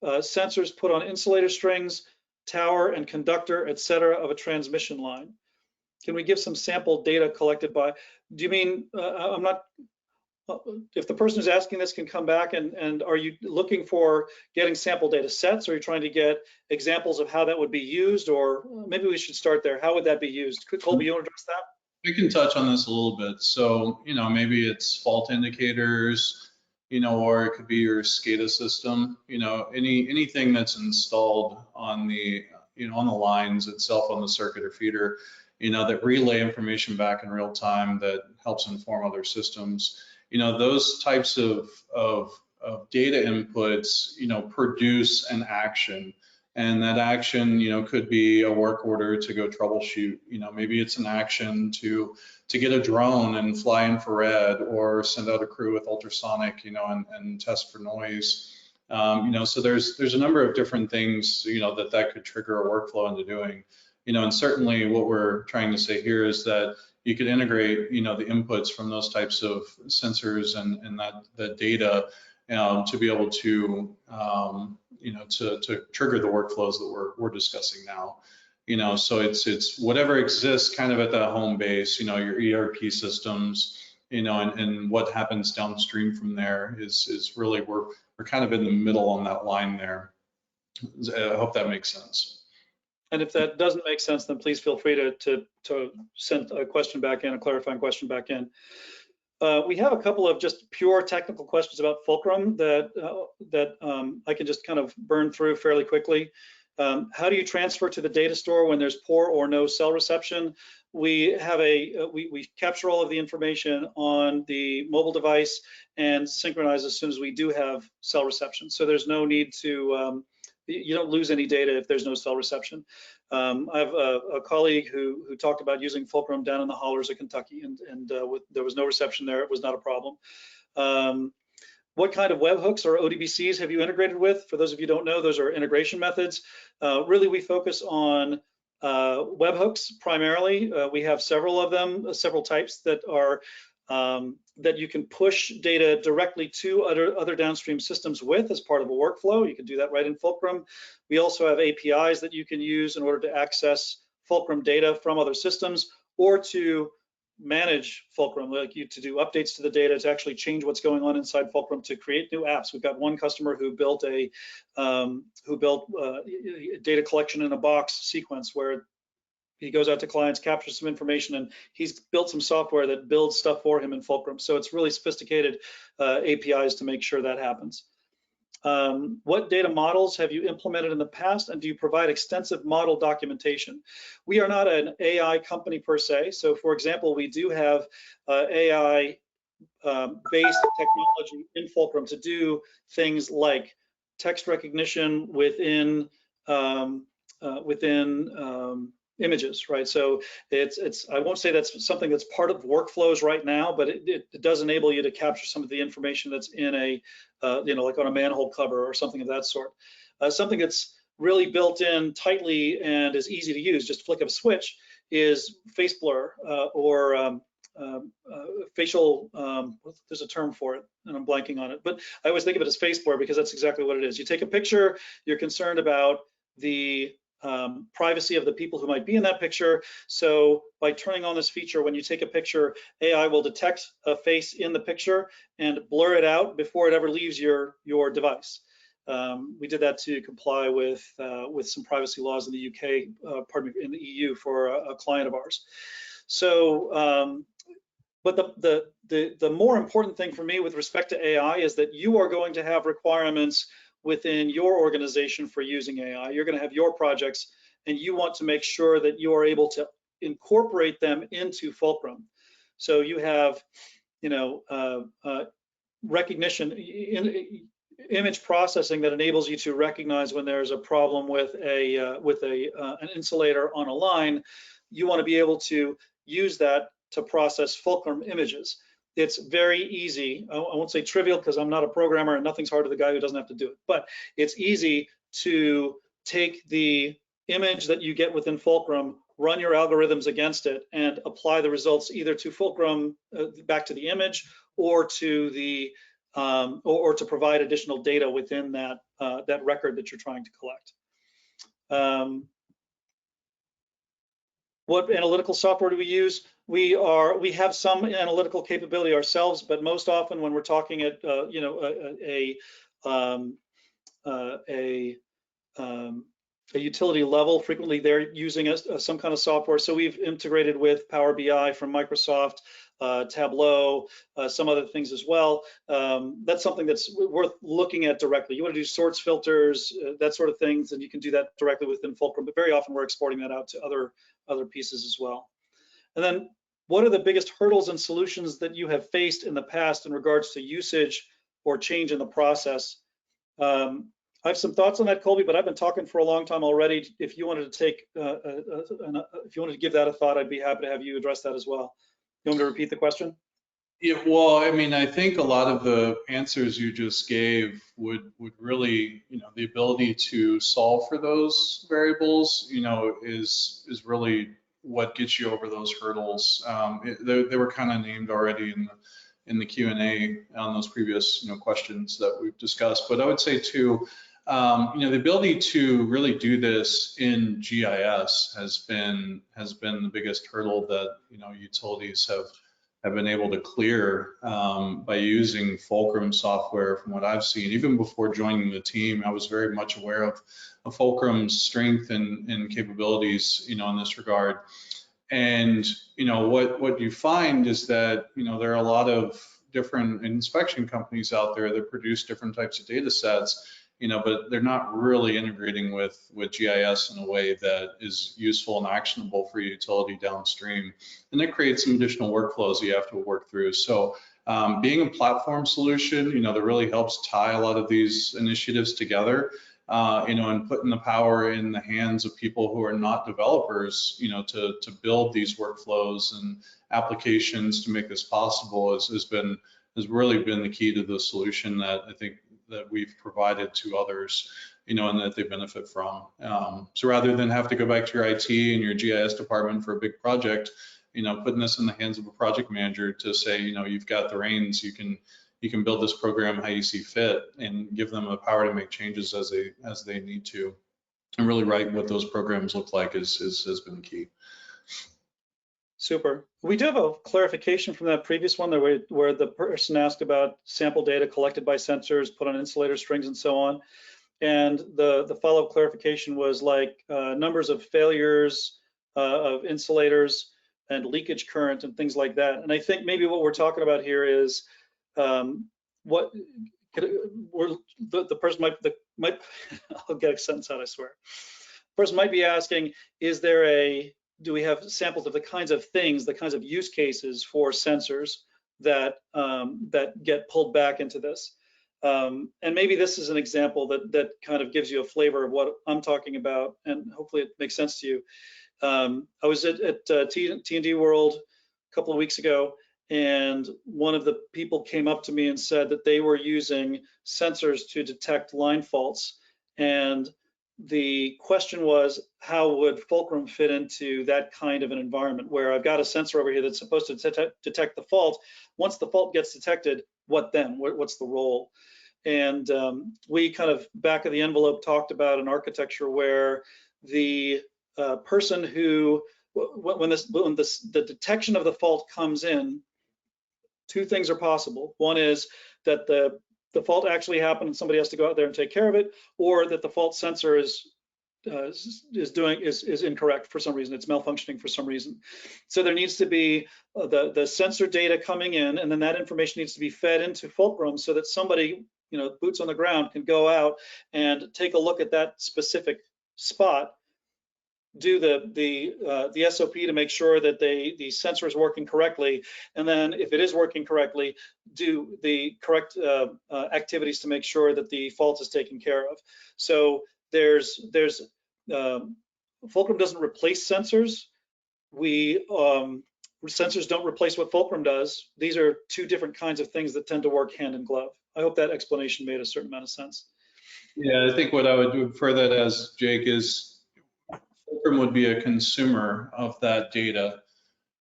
S2: sensors put on insulator strings, tower and conductor, et cetera, of a transmission line? Can we give some sample data collected by, do you mean, I'm not, if the person who's asking this can come back and are you looking for getting sample data sets? Or are you trying to get examples of how that would be used? Or maybe we should start there. How would that be used? Colby, you want to address that?
S3: We can touch on this a little bit. So, maybe it's fault indicators, or it could be your SCADA system, anything that's installed on the, on the lines itself, on the circuit or feeder, that relay information back in real time that helps inform other systems. Those types of data inputs, produce an action. And that action, could be a work order to go troubleshoot. Maybe it's an action to get a drone and fly infrared, or send out a crew with ultrasonic, and test for noise. So there's a number of different things, that could trigger a workflow into doing. And certainly what we're trying to say here is that you could integrate, the inputs from those types of sensors and that data to be able to to trigger the workflows that we're discussing now. So it's whatever exists kind of at that home base, your ERP systems, and what happens downstream from there is really, we're kind of in the middle on that line there. I hope that makes sense.
S2: And if that doesn't make sense, then please feel free to send a question back in, a clarifying question back in. We have a couple of just pure technical questions about Fulcrum that I can just kind of burn through fairly quickly. How do you transfer to the data store when there's poor or no cell reception? We have we capture all of the information on the mobile device and synchronize as soon as we do have cell reception. So there's no need to you don't lose any data if there's no cell reception. I have a colleague who talked about using Fulcrum down in the hollers of Kentucky, and there was no reception there. It was not a problem. What kind of webhooks or ODBCs have you integrated with? For those of you who don't know, those are integration methods. Really, we focus on webhooks primarily. We have several of them, several types that are that you can push data directly to other downstream systems with as part of a workflow. You can do that right in Fulcrum. We also have APIs that you can use in order to access Fulcrum data from other systems, or to manage Fulcrum, like you to do updates to the data, to actually change what's going on inside Fulcrum, to create new apps. We've got one customer who built a data collection in a box sequence where he goes out to clients, captures some information, and he's built some software that builds stuff for him in Fulcrum. So it's really sophisticated APIs to make sure that happens. What data models have you implemented in the past, and do you provide extensive model documentation? We are not an AI company per se. So for example, we do have AI based technology in Fulcrum to do things like text recognition within images, right? So it's I won't say that's something that's part of workflows right now, but it does enable you to capture some of the information that's in a like on a manhole cover or something of that sort. Something that's really built in tightly and is easy to use, just flick of a switch, is face blur or facial, there's a term for it and I'm blanking on it, but I always think of it as face blur because that's exactly what it is. You take a picture, you're concerned about the privacy of the people who might be in that picture. So by turning on this feature, when you take a picture, AI will detect a face in the picture and blur it out before it ever leaves your device. We did that to comply with some privacy laws in the UK, pardon me, in the EU for a client of ours. So, but the more important thing for me with respect to AI is that you are going to have requirements within your organization for using AI. You're going to have your projects, and you want to make sure that you are able to incorporate them into Fulcrum. So you have, recognition, image processing that enables you to recognize when there's a problem with an insulator on a line. You want to be able to use that to process Fulcrum images. It's very easy. I won't say trivial because I'm not a programmer and nothing's hard to the guy who doesn't have to do it, but it's easy to take the image that you get within Fulcrum, run your algorithms against it, and apply the results either to Fulcrum, back to the image, or to the or to provide additional data within that that record that you're trying to collect. What analytical software do we use? We have some analytical capability ourselves, but most often when we're talking at a utility level, frequently they're using some kind of software. So we've integrated with Power BI from Microsoft, Tableau, some other things as well. That's something that's worth looking at directly. You want to do sorts, filters, that sort of things, and you can do that directly within Fulcrum, but very often we're exporting that out to other pieces as well. And then what are the biggest hurdles and solutions that you have faced in the past in regards to usage or change in the process? I have some thoughts on that, Colby, but I've been talking for a long time already. If you wanted to take, if you wanted to give that a thought, I'd be happy to have you address that as well. You want me to repeat the question?
S3: Yeah, well, I mean, I think a lot of the answers you just gave would really, the ability to solve for those variables, is really what gets you over those hurdles. They were kind of named already in the Q&A on those previous questions that we've discussed. But I would say too, the ability to really do this in GIS has been the biggest hurdle that utilities have been able to clear by using Fulcrum software. From what I've seen, even before joining the team, I was very much aware of Fulcrum's strength and capabilities, in this regard. And what you find is that there are a lot of different inspection companies out there that produce different types of data sets, but they're not really integrating with GIS in a way that is useful and actionable for utility downstream. And that creates some additional workflows that you have to work through. So being a platform solution, that really helps tie a lot of these initiatives together and putting the power in the hands of people who are not developers, to build these workflows and applications to make this possible has really been the key to the solution that I think that we've provided to others, and that they benefit from. So rather than have to go back to your IT and your GIS department for a big project, putting this in the hands of a project manager to say, you've got the reins, you can build this program how you see fit, and give them the power to make changes as they need to, and really write what those programs look like has been key.
S2: Super. We do have a clarification from that previous one where the person asked about sample data collected by sensors, put on insulator strings and so on. And the follow-up clarification was like numbers of failures of insulators and leakage current and things like that. And I think maybe what we're talking about here is the person might I'll get a sentence out, I swear. The person might be asking, do we have samples of the kinds of things, the kinds of use cases for sensors that get pulled back into this? And maybe this is an example that kind of gives you a flavor of what I'm talking about, and hopefully it makes sense to you. I was at T&D World a couple of weeks ago, and one of the people came up to me and said that they were using sensors to detect line faults. And the question was, how would Fulcrum fit into that kind of an environment where I've got a sensor over here that's supposed to detect the fault. Once the fault gets detected, what then? What's the role? And we kind of back of the envelope talked about an architecture where the person who, when the detection of the fault comes in, two things are possible. One is that the fault actually happened and somebody has to go out there and take care of it, or that the fault sensor is incorrect for some reason, it's malfunctioning for some reason. So there needs to be the sensor data coming in, and then that information needs to be fed into Fulcrum so that somebody, boots on the ground, can go out and take a look at that specific spot, do the SOP to make sure that the sensor is working correctly, and then if it is working correctly, do the correct activities to make sure that the fault is taken care of. So there's Fulcrum doesn't replace sensors. Sensors don't replace what Fulcrum does. These are two different kinds of things that tend to work hand in glove. I hope that explanation made a certain amount of sense.
S3: Yeah, I think what I would do for that as Jake is, Fulcrum would be a consumer of that data,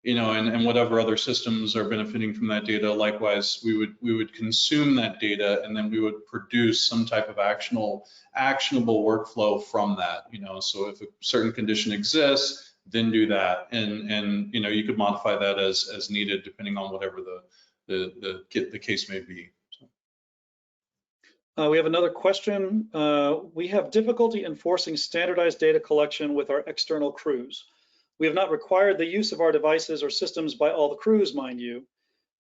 S3: and whatever other systems are benefiting from that data. Likewise, we would consume that data, and then we would produce some type of actionable workflow from that. So if a certain condition exists, then do that, and you could modify that as needed depending on whatever the case may be.
S2: We have another question. We have difficulty enforcing standardized data collection with our external crews. We have not required the use of our devices or systems by all the crews, mind you.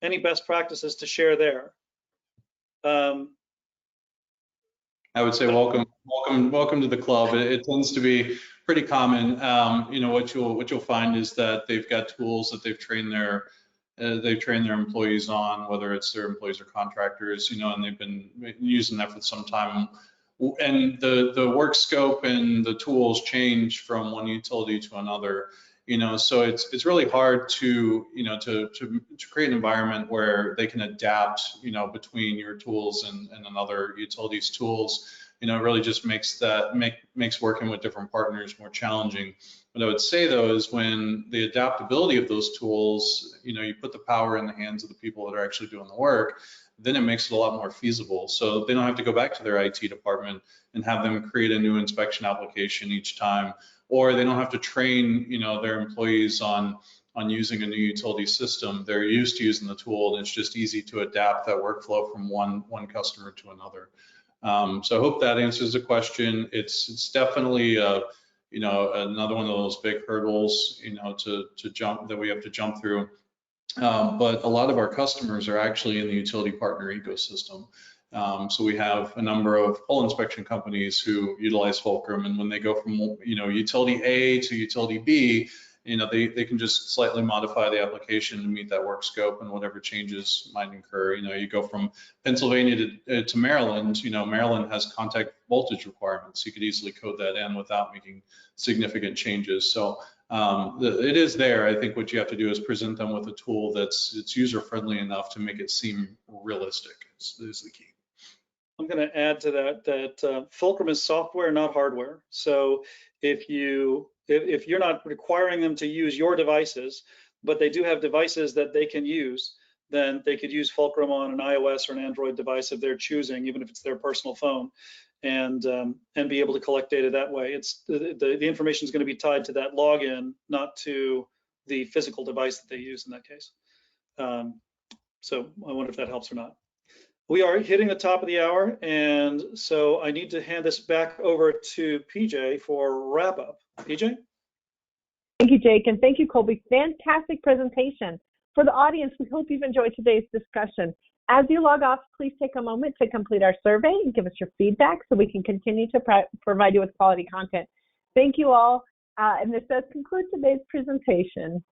S2: Any best practices to share there?
S3: I would say welcome to the club. It tends to be pretty common. What you'll find is that they've got tools that they've trained their employees on, whether it's their employees or contractors, and they've been using that for some time. And the work scope and the tools change from one utility to another, so it's really hard to create an environment where they can adapt, between your tools and another utility's tools. It really just makes working with different partners more challenging. What I would say though is when the adaptability of those tools, you put the power in the hands of the people that are actually doing the work, then it makes it a lot more feasible. So they don't have to go back to their IT department and have them create a new inspection application each time, or they don't have to train, their employees on using a new utility system. They're used to using the tool, and it's just easy to adapt that workflow from one customer to another. So I hope that answers the question. It's definitely another one of those big hurdles, to jump that we have to jump through. But a lot of our customers are actually in the utility partner ecosystem. So we have a number of pole inspection companies who utilize Fulcrum, and when they go from utility A to utility B, they can just slightly modify the application to meet that work scope and whatever changes might incur. You go from Pennsylvania to Maryland, Maryland has contact voltage requirements. You could easily code that in without making significant changes. So it is there. I think what you have to do is present them with a tool it's user-friendly enough to make it seem realistic is the key.
S2: I'm going to add to that Fulcrum is software, not hardware. So if you're not requiring them to use your devices, but they do have devices that they can use, then they could use Fulcrum on an iOS or an Android device if they're choosing, even if it's their personal phone, and be able to collect data that way. It's the information is going to be tied to that login, not to the physical device that they use in that case. So I wonder if that helps or not. We are hitting the top of the hour, and so I need to hand this back over to PJ for wrap up. PJ?
S1: Thank you, Jake, and thank you, Colby. Fantastic presentation. For the audience, we hope you've enjoyed today's discussion. As you log off, please take a moment to complete our survey and give us your feedback so we can continue to provide you with quality content. Thank you all, and this does conclude today's presentation.